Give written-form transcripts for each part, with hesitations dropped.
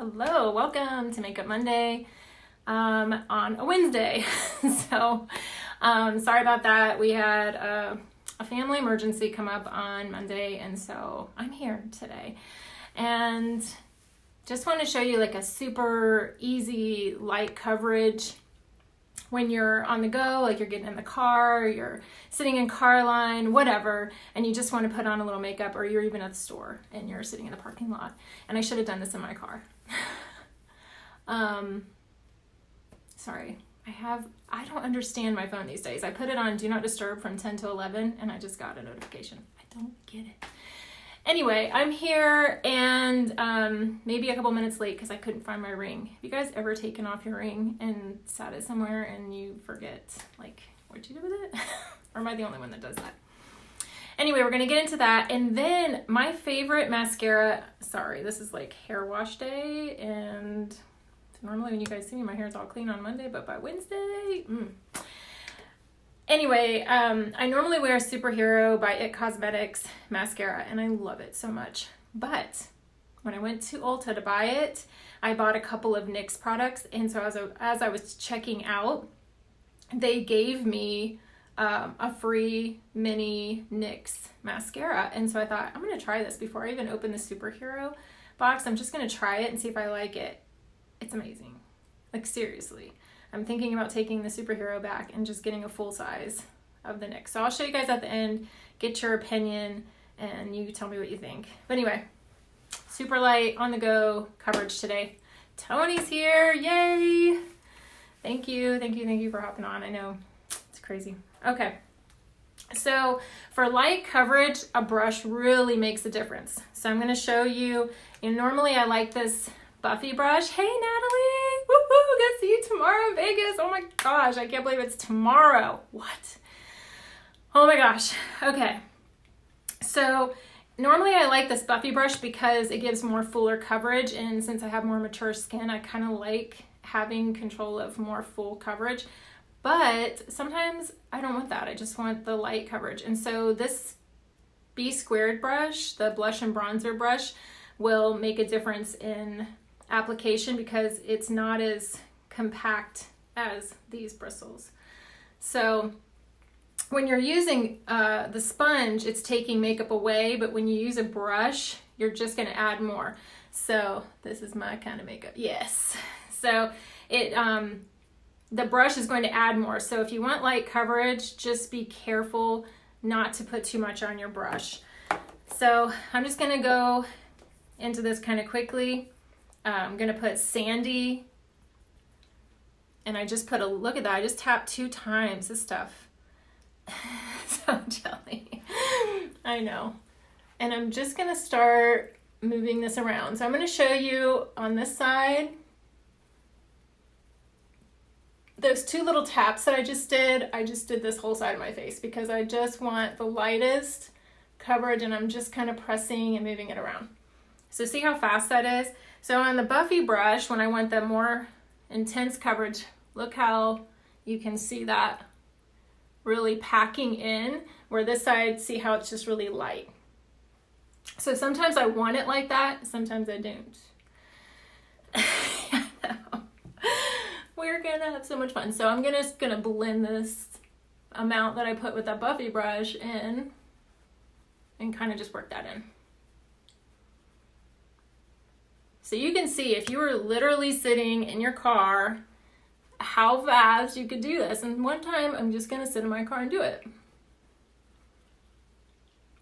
Hello, welcome to Makeup Monday on a Wednesday. Sorry about that. We had a family emergency come up on Monday, and so I'm here today. And just want to show you like a super easy light coverage when you're on the go, like you're getting in the car, you're sitting in car line, whatever, and you just want to put on a little makeup, or you're even at the store and you're sitting in the parking lot. And I should have done this in my car. Sorry, I don't understand my phone these days. I put it on Do Not Disturb from 10 to 11 and I just got a notification. I don't get it. Anyway, I'm here and maybe a couple minutes late because I couldn't find my ring. Have you guys ever taken off your ring and sat it somewhere and you forget, like, what'd you do with it? Or am I the only one that does that? Anyway, we're going to get into that. And then my favorite mascara, sorry, this is like hair wash day. And normally when you guys see me, my hair is all clean on Monday, but by Wednesday, Anyway, I normally wear Superhero by IT Cosmetics mascara, and I love it so much. But when I went to Ulta to buy it, I bought a couple of NYX products, and so as I was checking out, they gave me a free mini NYX mascara, and so I thought, I'm going to try this before I even open the Superhero box. I'm just going to try it and see if I like it. It's amazing. Like, seriously. I'm thinking about taking the Superhero back and just getting a full size of the NYX. So I'll show you guys at the end, get your opinion, and you tell me what you think. But anyway, super light, on the go coverage today. Tony's here, yay! Thank you for hopping on. I know, it's crazy. Okay, so for light coverage, a brush really makes a difference. So I'm gonna show you, normally I like this Buffy brush. Hey Natalie, woohoo, gonna see you tomorrow in Vegas. Oh my gosh, I can't believe it's tomorrow. What? Oh my gosh. Okay, so normally I like this Buffy brush because it gives more fuller coverage, and since I have more mature skin, I kind of like having control of more full coverage. But sometimes I don't want that. I just want the light coverage. And so this B² brush, the blush and bronzer brush, will make a difference in application because it's not as compact as these bristles. So when you're using the sponge, it's taking makeup away, but when you use a brush, you're just going to add more. So this is my kind of makeup. Yes. So the brush is going to add more. So if you want light coverage, just be careful not to put too much on your brush. So I'm just going to go into this kind of quickly. I'm going to put Sandy, and I just put look at that, I just tapped 2 times. This stuff, so jelly. I know. And I'm just going to start moving this around. So I'm going to show you on this side, those 2 little taps that I just did this whole side of my face because I just want the lightest coverage, and I'm just kind of pressing and moving it around. So see how fast that is? So on the Buffy brush, when I want the more intense coverage, look how you can see that really packing in, where this side, see how it's just really light. So sometimes I want it like that, sometimes I don't. I know. We're gonna have so much fun. So I'm just gonna blend this amount that I put with that Buffy brush in and kind of just work that in. So you can see if you were literally sitting in your car, how fast you could do this. And one time I'm just gonna sit in my car and do it.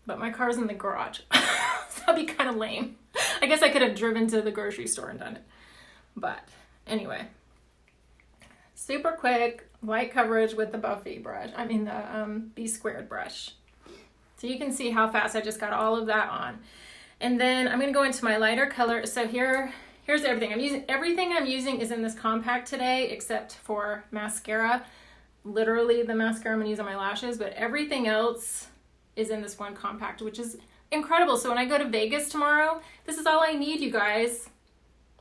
But my car's in the garage, so that'd be kind of lame. I guess I could have driven to the grocery store and done it. But anyway, super quick, light coverage with the Buffy brush. I mean the B² brush. So you can see how fast I just got all of that on. And then I'm going to go into my lighter color. So here's everything. Everything I'm using is in this compact today, except for mascara. Literally the mascara I'm going to use on my lashes, but everything else is in this one compact, which is incredible. So when I go to Vegas tomorrow, this is all I need, you guys.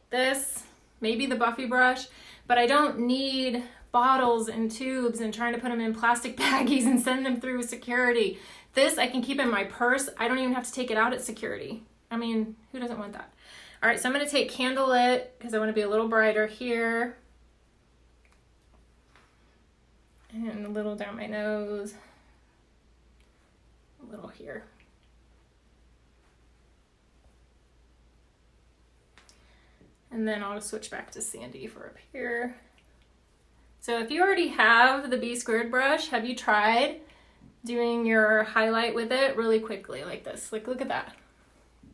This, maybe the Buffy brush, but I don't need bottles and tubes and trying to put them in plastic baggies and send them through security. This I can keep in my purse. I don't even have to take it out at security. I mean, who doesn't want that? All right, so I'm going to take Candlelit because I want to be a little brighter here. And a little down my nose. A little here. And then I'll switch back to Sandy for up here. So if you already have the B² brush, have you tried doing your highlight with it really quickly like this? Like, look at that.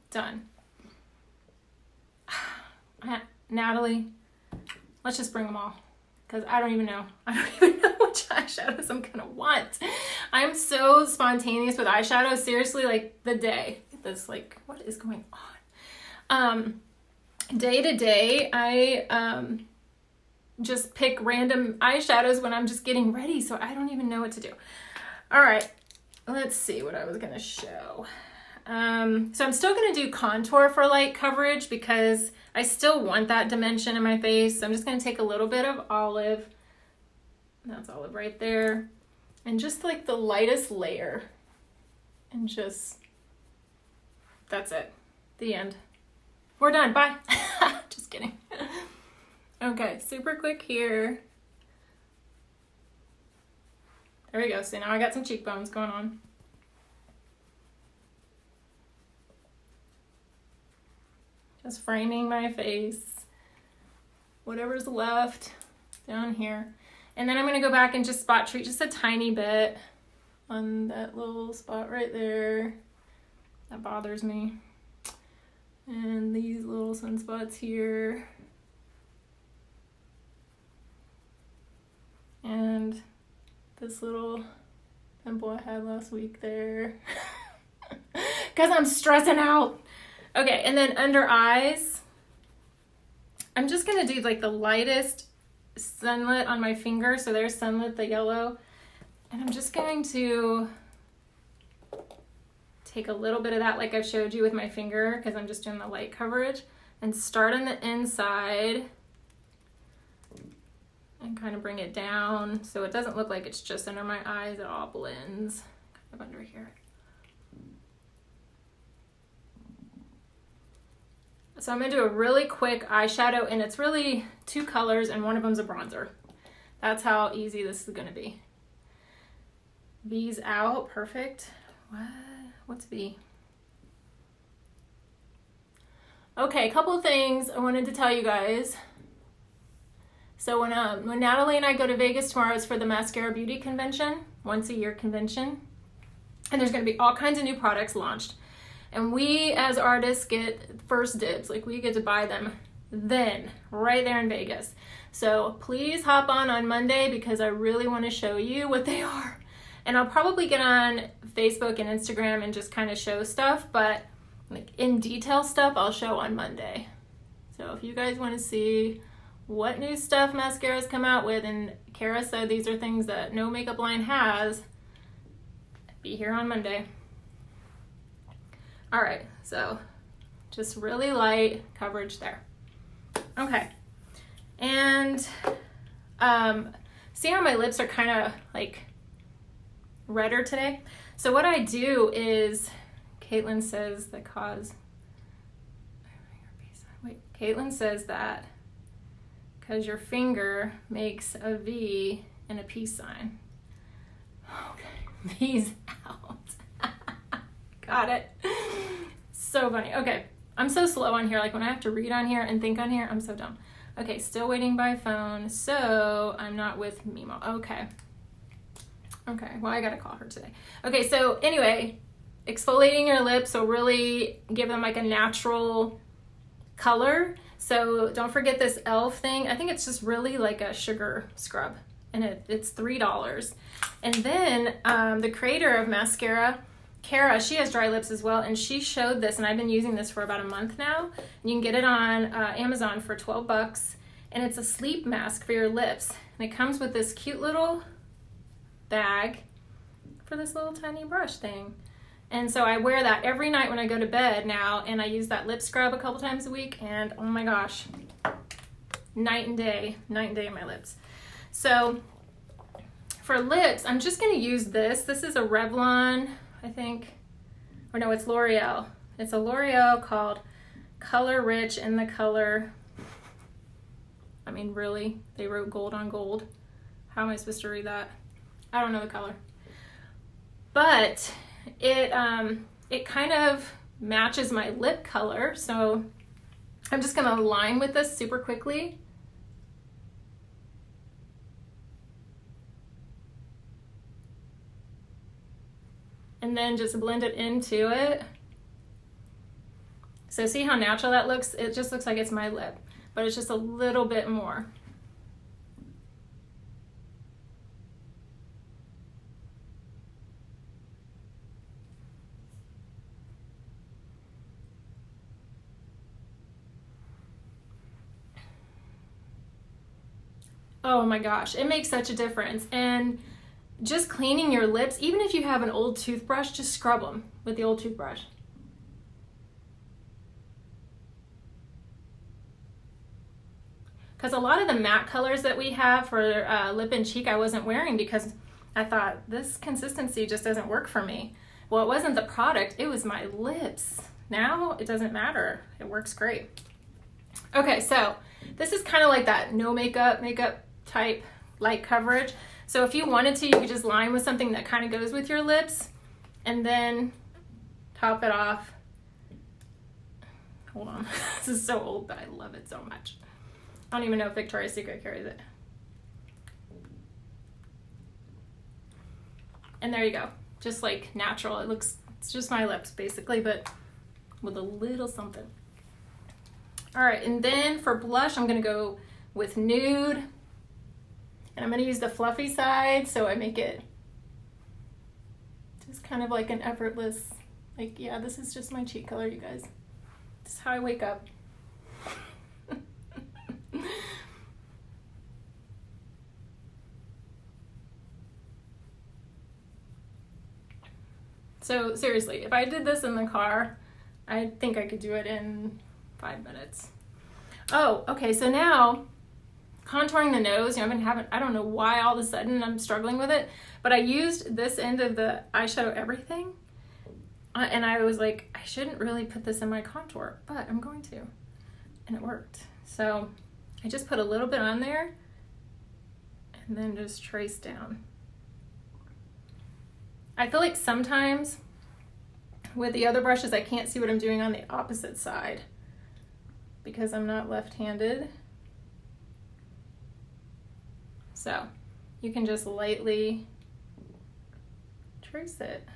Done. Natalie, let's just bring them all because I don't even know. I don't even know which eyeshadows I'm gonna want. I'm so spontaneous with eyeshadows. Seriously, like the day. This, like, what is going on? Day to day, I just pick random eyeshadows when I'm just getting ready, so I don't even know what to do. All right, let's see what I was gonna show. So I'm still gonna do contour for light coverage because I still want that dimension in my face. So I'm just gonna take a little bit of olive. That's olive right there. And just like the lightest layer. And just, that's it. The end. We're done, bye. Just kidding. Okay, super quick here. There we go, so now I got some cheekbones going on. Just framing my face, whatever's left down here. And then I'm gonna go back and just spot treat just a tiny bit on that little spot right there. That bothers me. And these little sunspots here. And this little pimple I had last week there. Because I'm stressing out. Okay, and then under eyes, I'm just gonna do like the lightest sunlit on my finger. So there's sunlit, the yellow. And I'm just going to take a little bit of that like I showed you with my finger because I'm just doing the light coverage. And start on the inside and kind of bring it down so it doesn't look like it's just under my eyes. It all blends kind of under here. So I'm gonna do a really quick eyeshadow, and it's really 2 colors and one of them's a bronzer. That's how easy this is gonna be. V's out, perfect. What's V? Okay, a couple of things I wanted to tell you guys. So when Natalie and I go to Vegas tomorrow, it's for the Mascara Beauty Convention, once a year convention. And there's gonna be all kinds of new products launched. And we as artists get first dibs, like we get to buy them then, right there in Vegas. So please hop on Monday because I really wanna show you what they are. And I'll probably get on Facebook and Instagram and just kind of show stuff, but like in detail stuff I'll show on Monday. So if you guys wanna see what new stuff mascaras come out with, and Kara said these are things that no makeup line has, be here on Monday. All right, so just really light coverage there. Okay, and see how my lips are kind of like redder today? So what I do is, Caitlin says Caitlin says that because your finger makes a V and a peace sign. Okay, V's out. Got it. So funny. Okay, I'm so slow on here. Like when I have to read on here and think on here, I'm so dumb. Okay, still waiting by phone. So I'm not with Mimo. Okay. Okay, well, I gotta call her today. Okay, so anyway, exfoliating your lips, so really give them like a natural color. So don't forget this e.l.f. thing. I think it's just really like a sugar scrub, and it's $3. And then the creator of Mascara, Kara, she has dry lips as well, and she showed this, and I've been using this for about a month now. And you can get it on Amazon for 12 bucks, and it's a sleep mask for your lips. And it comes with this cute little bag for this little tiny brush thing. And so I wear that every night when I go to bed now, and I use that lip scrub a couple times a week, and oh my gosh, night and day in my lips. So for lips, I'm just gonna use this. This is a Revlon, I think, or no, it's L'Oreal. It's a L'Oreal called color rich in the color. I mean, really? They wrote gold on gold. How am I supposed to read that? I don't know the color. But it kind of matches my lip color. So I'm just gonna line with this super quickly. And then just blend it into it. So see how natural that looks? It just looks like it's my lip, but it's just a little bit more. Oh my gosh, it makes such a difference. And just cleaning your lips, even if you have an old toothbrush, just scrub them with the old toothbrush. Because a lot of the matte colors that we have for lip and cheek I wasn't wearing because I thought this consistency just doesn't work for me. Well, it wasn't the product, it was my lips. Now it doesn't matter, it works great. Okay, so this is kind of like that no makeup type light coverage. So if you wanted to, you could just line with something that kind of goes with your lips and then top it off. Hold on, this is so old, but I love it so much. I don't even know if Victoria's Secret carries it. And there you go, just like natural. It's just my lips basically, but with a little something. All right, and then for blush, I'm gonna go with nude. And I'm gonna use the fluffy side, so I make it just kind of like an effortless, like, yeah, this is just my cheek color, you guys. This is how I wake up. So seriously, if I did this in the car, I think I could do it in 5 minutes. Oh, okay, so now contouring the nose, you know, I don't know why all of a sudden I'm struggling with it, but I used this end of the eyeshadow everything, and I was like, I shouldn't really put this in my contour, but I'm going to, and it worked. So I just put a little bit on there, and then just trace down. I feel like sometimes with the other brushes, I can't see what I'm doing on the opposite side because I'm not left-handed. So you can just lightly trace it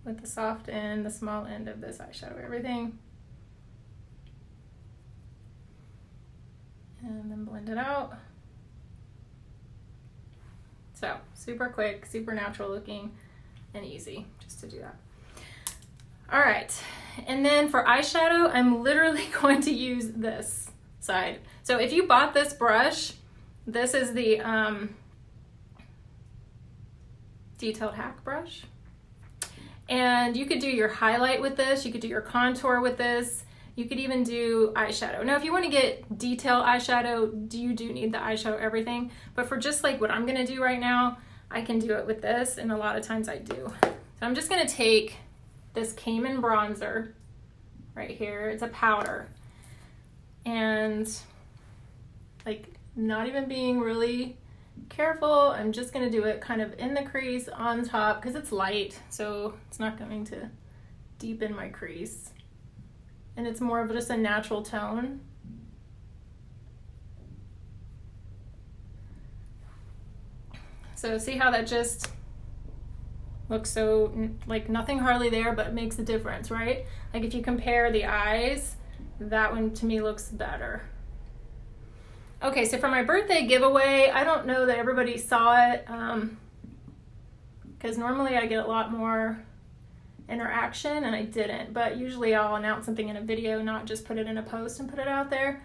with the soft end, the small end of this eyeshadow, everything. And then blend it out. So super quick, super natural looking, and easy just to do that. All right, and then for eyeshadow, I'm literally going to use this side. So if you bought this brush, this is the Detailed Hack brush. And you could do your highlight with this, you could do your contour with this, you could even do eyeshadow. Now, if you want to get detail eyeshadow, you do need the eyeshadow everything. But for just like what I'm gonna do right now, I can do it with this, and a lot of times I do. So I'm just gonna take this Cayman bronzer right here. It's a powder. And like not even being really careful, I'm just gonna do it kind of in the crease on top because it's light, so it's not going to deepen my crease. And it's more of just a natural tone. So see how that just looks so like nothing hardly there, but it makes a difference, right? Like if you compare the eyes, that one to me looks better. Okay, so for my birthday giveaway, I don't know that everybody saw it because normally I get a lot more interaction and I didn't, but usually I'll announce something in a video, not just put it in a post and put it out there.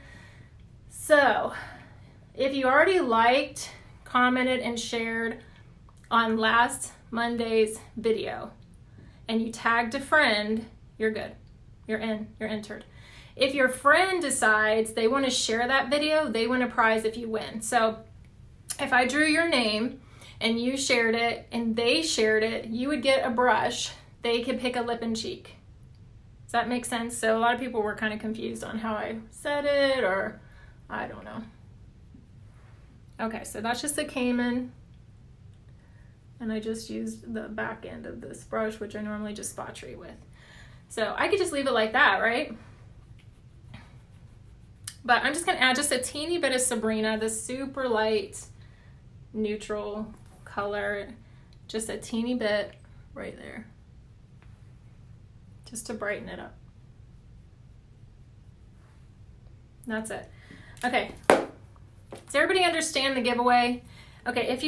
So if you already liked, commented, and shared on last Monday's video and you tagged a friend, you're good. You're in, you're entered. If your friend decides they want to share that video, they win a prize if you win. So if I drew your name and you shared it and they shared it, you would get a brush. They could pick a lip and cheek. Does that make sense? So a lot of people were kind of confused on how I said it, or I don't know. Okay, so that's just a Cayman. And I just used the back end of this brush, which I normally just spot treat with. So I could just leave it like that, right? But I'm just gonna add just a teeny bit of Sabrina, this super light, neutral color, just a teeny bit right there, just to brighten it up. That's it. Okay, does everybody understand the giveaway? Okay, if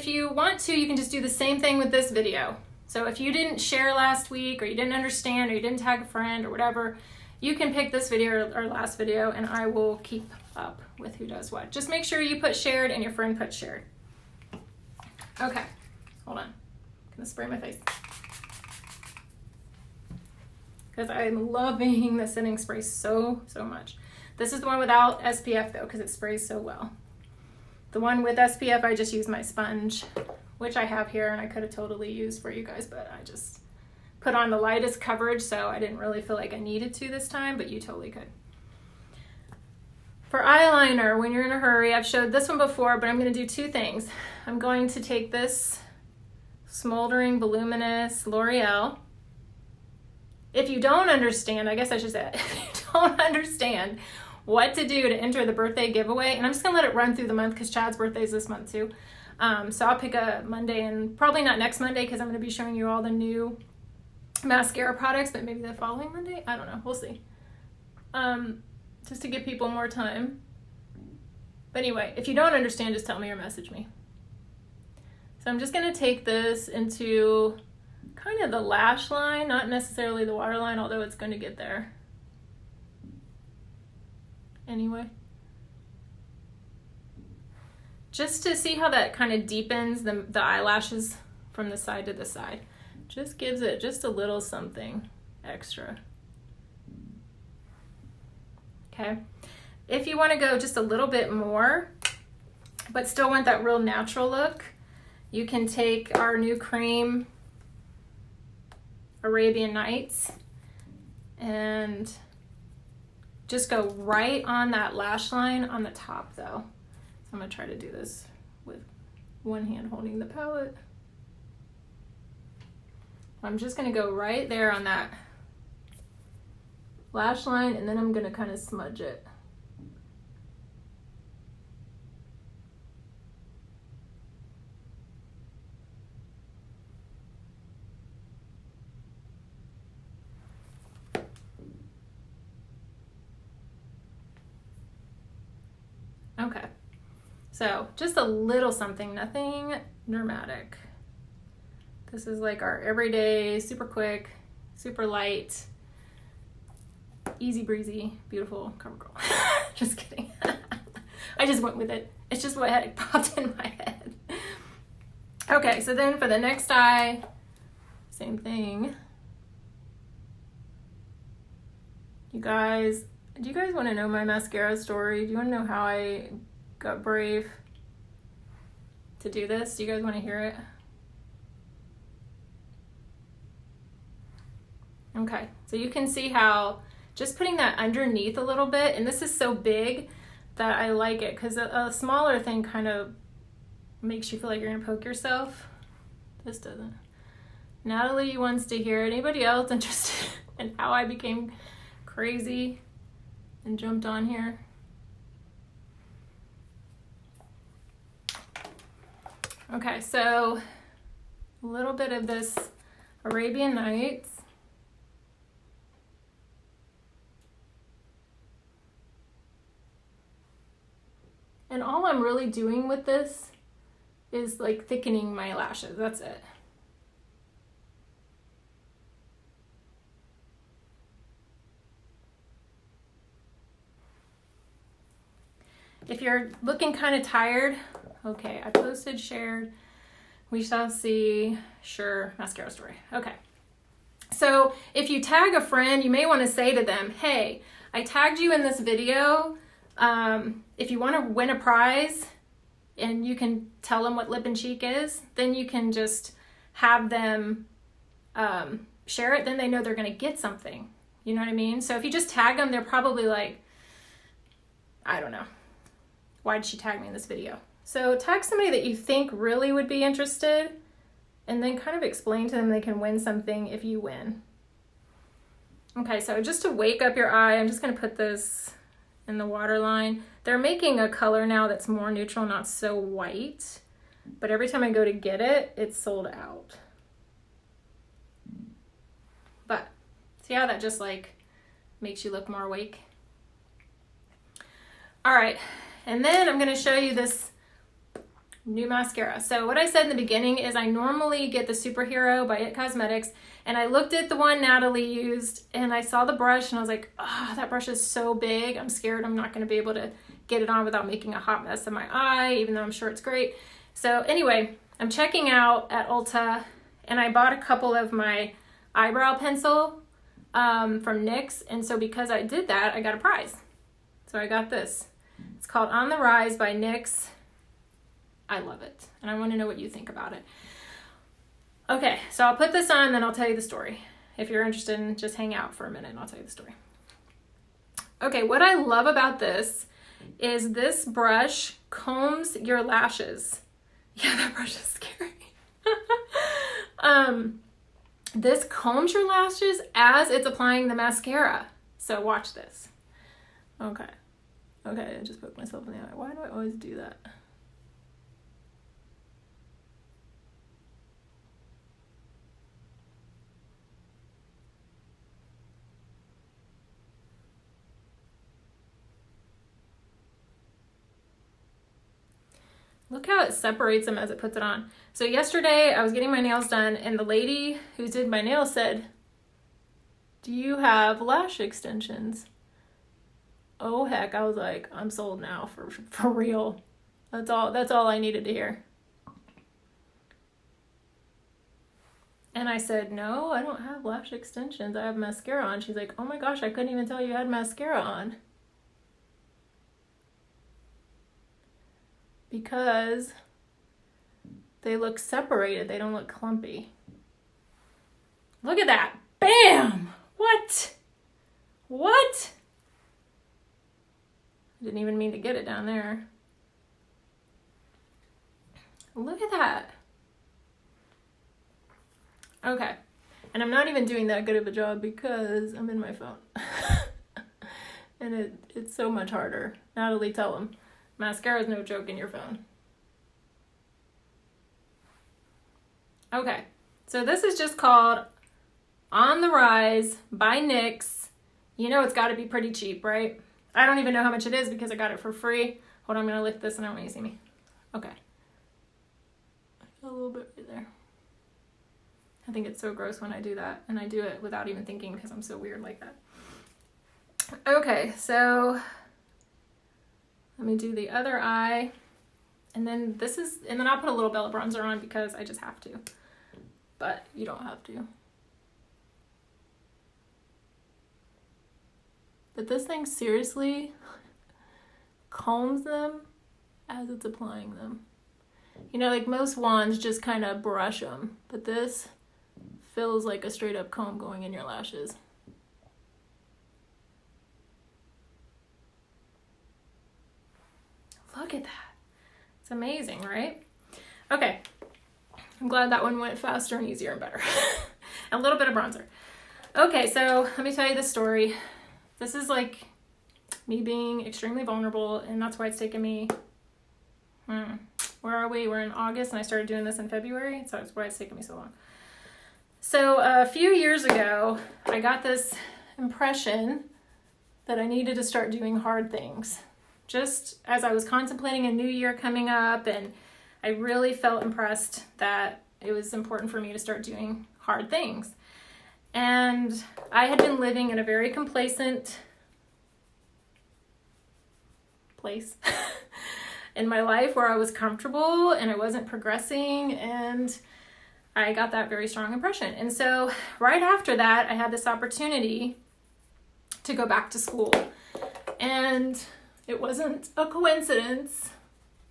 you want to, you can just do the same thing with this video. So if you didn't share last week, or you didn't understand, or you didn't tag a friend, or whatever, you can pick this video or last video, and I will keep up with who does what. Just make sure you put shared and your friend put shared. Okay, hold on. I'm gonna spray my face. Because I'm loving the setting spray so much. This is the one without SPF though, because it sprays so well. The one with SPF, I just use my sponge, which I have here, and I could have totally used for you guys, but I just put on the lightest coverage, so I didn't really feel like I needed to this time, but you totally could. For eyeliner, when you're in a hurry, I've showed this one before, but I'm going to do two things. I'm going to take this Smoldering Voluminous L'Oreal. If you don't understand, I guess I should say, if you don't understand what to do to enter the birthday giveaway, and I'm just gonna let it run through the month because Chad's birthday is this month too. So I'll pick a Monday, and probably not next Monday because I'm gonna be showing you all the new mascara products, but maybe the following Monday. I don't know, we'll see. Just to give people more time. But anyway, if you don't understand, just tell me or message me. So I'm just gonna take this into kind of the lash line, not necessarily the waterline, although it's gonna get there. Anyway, just to see how that kind of deepens the eyelashes from the side to the side. Just gives it just a little something extra. Okay, if you want to go just a little bit more, but still want that real natural look, you can take our new cream, Arabian Nights, and just go right on that lash line on the top though. So I'm gonna try to do this with one hand holding the palette. I'm just gonna go right there on that lash line, and then I'm gonna kind of smudge it. Okay, so just a little something, nothing dramatic. This is like our everyday, super quick, super light, easy breezy, beautiful cover girl. Just kidding. I just went with it. It's just what had popped in my head. Okay, so then for the next eye, same thing. Do you guys want to know my mascara story? Do you want to know how I got brave to do this? Do you guys want to hear it? Okay, so you can see how just putting that underneath a little bit, and this is so big that I like it because a smaller thing kind of makes you feel like you're gonna poke yourself. This doesn't. Natalie wants to hear it. Anybody else interested in how I became crazy and jumped on here? Okay, so a little bit of this Arabian Nights. And all I'm really doing with this is like thickening my lashes. That's it. If you're looking kind of tired, okay, I posted, shared, we shall see, sure, mascara story. Okay. So if you tag a friend, you may want to say to them, hey, I tagged you in this video. If you want to win a prize and you can tell them what Lip and Cheek is, then you can just have them share it. Then they know they're going to get something. You know what I mean? So if you just tag them, they're probably like, I don't know. Why did she tag me in this video? So tag somebody that you think really would be interested, and then kind of explain to them they can win something if you win. Okay, so just to wake up your eye, I'm just gonna put this in the waterline. They're making a color now that's more neutral, not so white, but every time I go to get it, it's sold out. But see how that just like makes you look more awake? All right, and then I'm gonna show you this new mascara. So what I said in the beginning is I normally get the Superhero by IT Cosmetics, and I looked at the one Natalie used and I saw the brush and I was like, oh, that brush is so big. I'm scared I'm not gonna be able to get it on without making a hot mess of my eye, even though I'm sure it's great. So anyway, I'm checking out at Ulta, and I bought a couple of my eyebrow pencil from NYX, and so because I did that, I got a prize. So I got this. It's called On the Rise by NYX. I love it, and I want to know what you think about it. Okay, so I'll put this on, then I'll tell you the story. If you're interested, just hang out for a minute and I'll tell you the story. Okay, what I love about this is this brush combs your lashes. Yeah, that brush is scary. This combs your lashes as it's applying the mascara. So watch this. Okay, I just poked myself in the eye. Why do I always do that? Look how it separates them as it puts it on. So yesterday I was getting my nails done, and the lady who did my nails said, "Do you have lash extensions?" Oh heck, I was like, I'm sold now for real. That's all I needed to hear. And I said, "No, I don't have lash extensions. I have mascara on." She's like, "Oh my gosh, I couldn't even tell you had mascara on." Because they look separated, they don't look clumpy. Look at that. Bam! What? What? I didn't even mean to get it down there. Look at that. Okay. And I'm not even doing that good of a job because I'm in my phone. And it's so much harder. Natalie, tell them. Mascara is no joke in your phone. Okay, so this is just called On the Rise by NYX. You know it's got to be pretty cheap, right? I don't even know how much it is because I got it for free. Hold on, I'm going to lift this and I don't want you to see me. Okay. A little bit right there. I think it's so gross when I do that, and I do it without even thinking because I'm so weird like that. Okay, so let me do the other eye, and then I'll put a little Bella bronzer on because I just have to, but you don't have to. But this thing seriously combs them as it's applying them. You know, like most wands just kind of brush them, but this feels like a straight up comb going in your lashes. Look at that. It's amazing, right? Okay. I'm glad that one went faster and easier and better. A little bit of bronzer. Okay, so let me tell you the story. This is like me being extremely vulnerable, and that's why it's taken me, where are we? We're in August, and I started doing this in February, so that's why it's taken me so long. So a few years ago, I got this impression that I needed to start doing hard things. Just as I was contemplating a new year coming up, and I really felt impressed that it was important for me to start doing hard things. And I had been living in a very complacent place in my life where I was comfortable and I wasn't progressing, and I got that very strong impression. And so right after that, I had this opportunity to go back to school. And it wasn't a coincidence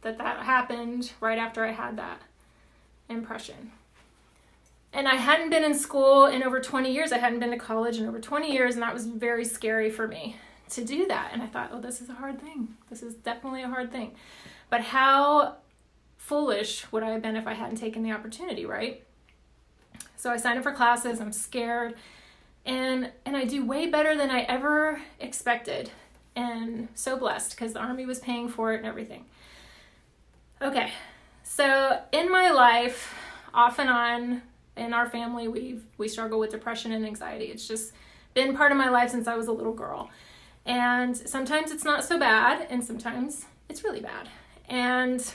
that happened right after I had that impression. And I hadn't been in school in over 20 years. I hadn't been to college in over 20 years, and that was very scary for me to do that. And I thought, oh, this is a hard thing. This is definitely a hard thing. But how foolish would I have been if I hadn't taken the opportunity, right? So I signed up for classes. I'm scared. And I do way better than I ever expected. And so blessed because the Army was paying for it and everything. Okay, so in my life, off and on, in our family, we struggle with depression and anxiety. It's just been part of my life since I was a little girl. And sometimes it's not so bad, and sometimes it's really bad. And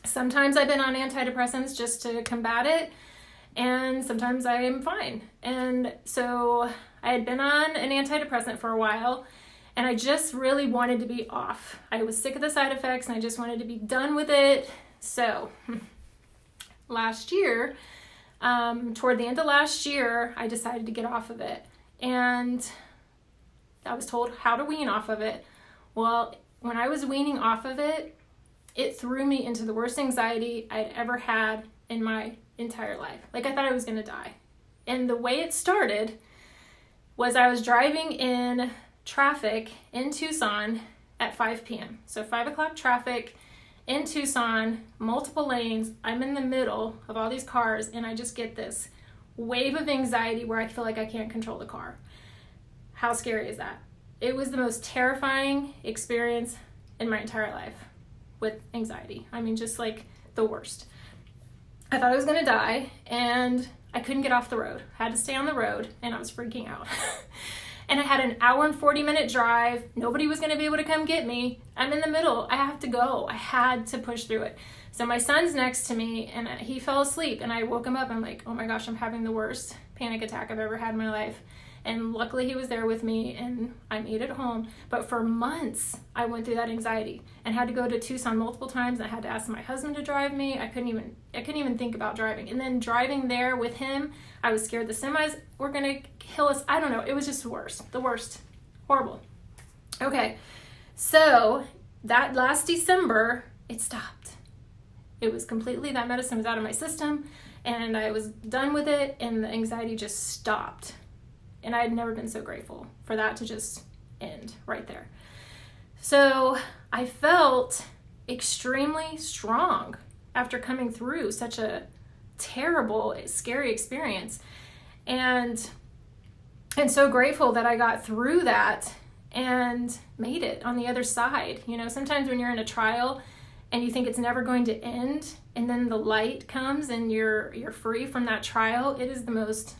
sometimes I've been on antidepressants just to combat it, and sometimes I am fine. And so I had been on an antidepressant for a while, and I just really wanted to be off. I was sick of the side effects, and I just wanted to be done with it. So last year, toward the end of last year, I decided to get off of it. And I was told how to wean off of it. Well, when I was weaning off of it, it threw me into the worst anxiety I'd ever had in my entire life. Like, I thought I was going to die. And the way it started was I was driving in traffic in Tucson at 5 p.m. So 5 o'clock traffic in Tucson, multiple lanes. I'm in the middle of all these cars, and I just get this wave of anxiety where I feel like I can't control the car. How scary is that? It was the most terrifying experience in my entire life with anxiety. I mean, just like the worst. I thought I was gonna die, and I couldn't get off the road. I had to stay on the road, and I was freaking out. And I had an hour and 40-minute drive. Nobody was going to be able to come get me. I'm in the middle. I have to go. I had to push through it. So my son's next to me, and he fell asleep. And I woke him up. I'm like, oh my gosh, I'm having the worst panic attack I've ever had in my life. And luckily he was there with me, and I made it home. But for months, I went through that anxiety and had to go to Tucson multiple times. And I had to ask my husband to drive me. I couldn't even think about driving. And then driving there with him, I was scared the semis were going to kill us. I don't know. It was just the worst. Horrible. Okay. So that last December, it stopped. It was completely, that medicine was out of my system, and I was done with it, and the anxiety just stopped. And I had never been so grateful for that to just end right there. So I felt extremely strong after coming through such a terrible, scary experience. And so grateful that I got through that and made it on the other side. You know, sometimes when you're in a trial and you think it's never going to end, and then the light comes and you're free from that trial, it is the most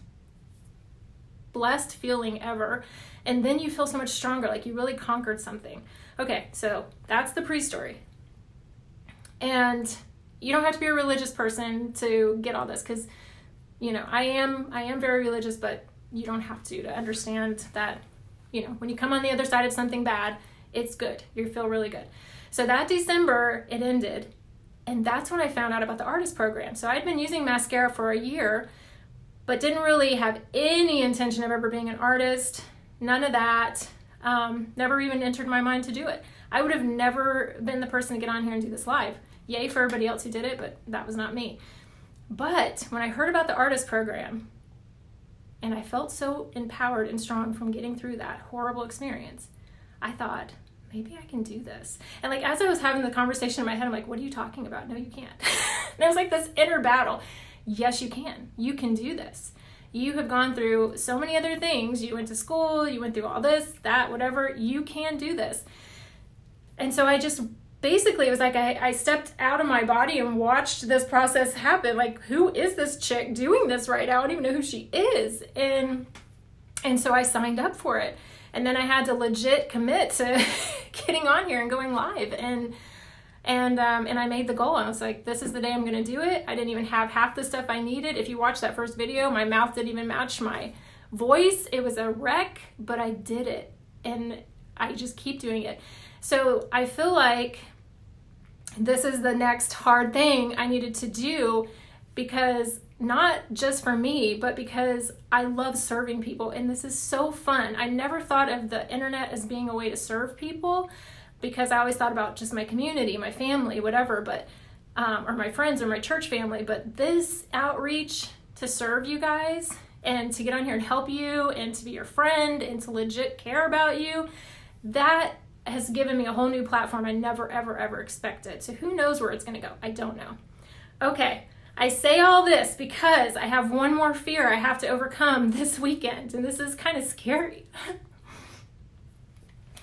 blessed feeling ever. And then you feel so much stronger, like you really conquered something. Okay, so that's the pre-story. And you don't have to be a religious person to get all this, because, you know, I am very religious, but you don't have to understand that, you know, when you come on the other side of something bad, it's good. You feel really good. So that December, it ended. And that's when I found out about the artist program. So I'd been using Mascara for a year, but didn't really have any intention of ever being an artist. None of that. Never even entered my mind to do it. I would have never been the person to get on here and do this live. Yay for everybody else who did it, but that was not me. But when I heard about the artist program, and I felt so empowered and strong from getting through that horrible experience, I thought, maybe I can do this. And like, as I was having the conversation in my head, I'm like, what are you talking about? No, you can't. And it was like this inner battle. Yes, you can. You can do this. You have gone through so many other things. You went to school, you went through all this, that, whatever. You can do this. And so I just, basically, it was like I stepped out of my body and watched this process happen. Like, who is this chick doing this right now? I don't even know who she is. And so I signed up for it. And then I had to legit commit to getting on here and going live. And I made the goal. I was like, this is the day I'm going to do it. I didn't even have half the stuff I needed. If you watch that first video, my mouth didn't even match my voice. It was a wreck, but I did it. And I just keep doing it. So I feel like this is the next hard thing I needed to do, because not just for me, but because I love serving people. And this is so fun. I never thought of the internet as being a way to serve people, because I always thought about just my community, my family, whatever, but or my friends or my church family. But this outreach to serve you guys and to get on here and help you and to be your friend and to legit care about you, that has given me a whole new platform I never, ever, ever expected. So who knows where it's going to go? I don't know. Okay, I say all this because I have one more fear I have to overcome this weekend, and this is kind of scary.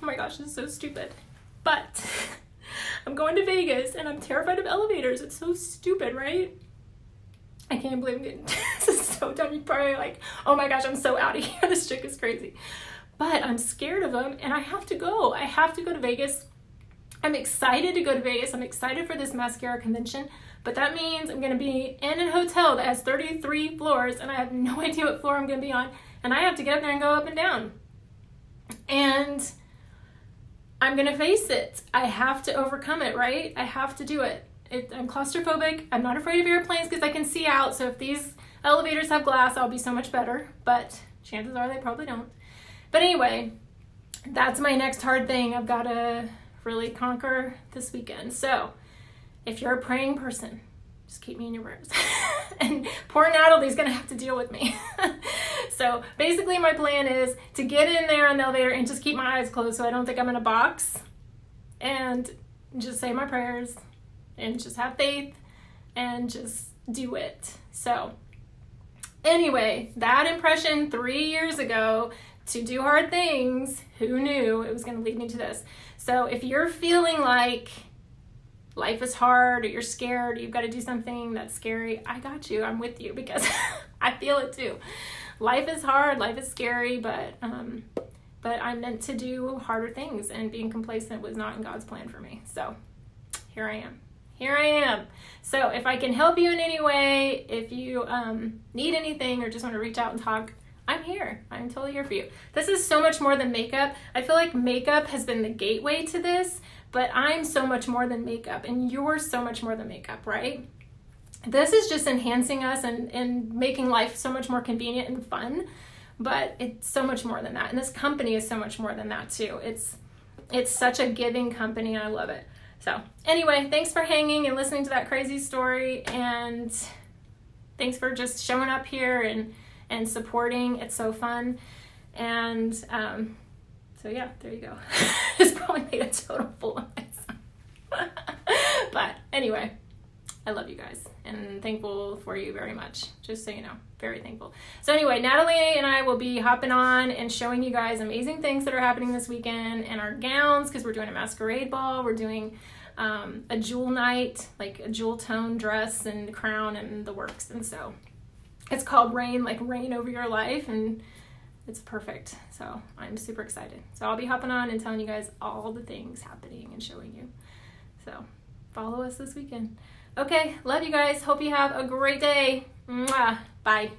Oh my gosh, this is so stupid. But I'm going to Vegas, and I'm terrified of elevators. It's so stupid, right? I can't believe I'm getting this is so dumb. You're probably like, oh my gosh, I'm so out of here. This chick is crazy. But I'm scared of them, and I have to go. I have to go to Vegas. I'm excited to go to Vegas. I'm excited for this Mascara convention, but that means I'm going to be in a hotel that has 33 floors, and I have no idea what floor I'm going to be on, and I have to get up there and go up and down. And I'm going to face it. I have to overcome it, right? I have to do it. I'm claustrophobic. I'm not afraid of airplanes because I can see out, so if these elevators have glass, I'll be so much better, but chances are they probably don't. But anyway, that's my next hard thing I've got to really conquer this weekend. So if you're a praying person, just keep me in your prayers. And poor Natalie's going to have to deal with me. So basically my plan is to get in there on the elevator and just keep my eyes closed so I don't think I'm in a box, and just say my prayers and just have faith and just do it. So anyway, that impression 3 years ago to do hard things, who knew it was going to lead me to this? So if you're feeling like life is hard or you're scared, or you've got to do something that's scary, I got you. I'm with you because I feel it too. Life is hard, life is scary, but I'm meant to do harder things, and being complacent was not in God's plan for me. So here I am. Here I am. So if I can help you in any way, if you need anything or just want to reach out and talk, I'm here. I'm totally here for you. This is so much more than makeup. I feel like makeup has been the gateway to this, but I'm so much more than makeup, and you're so much more than makeup, right? This is just enhancing us and making life so much more convenient and fun, but it's so much more than that. And this company is so much more than that too. It's such a giving company, and I love it. So anyway, thanks for hanging and listening to that crazy story, and thanks for just showing up here and supporting. It's so fun. And so yeah, there you go. It's probably made a total fool of myself. But anyway, I love you guys and thankful for you very much. Just so you know, very thankful. So anyway, Natalie and I will be hopping on and showing you guys amazing things that are happening this weekend, and our gowns, because we're doing a masquerade ball. We're doing a jewel night, like a jewel tone dress and crown and the works. And so it's called Rain, like rain over your life, and it's perfect. So I'm super excited. So I'll be hopping on and telling you guys all the things happening and showing you. So follow us this weekend. Okay, love you guys. Hope you have a great day. Mwah. Bye.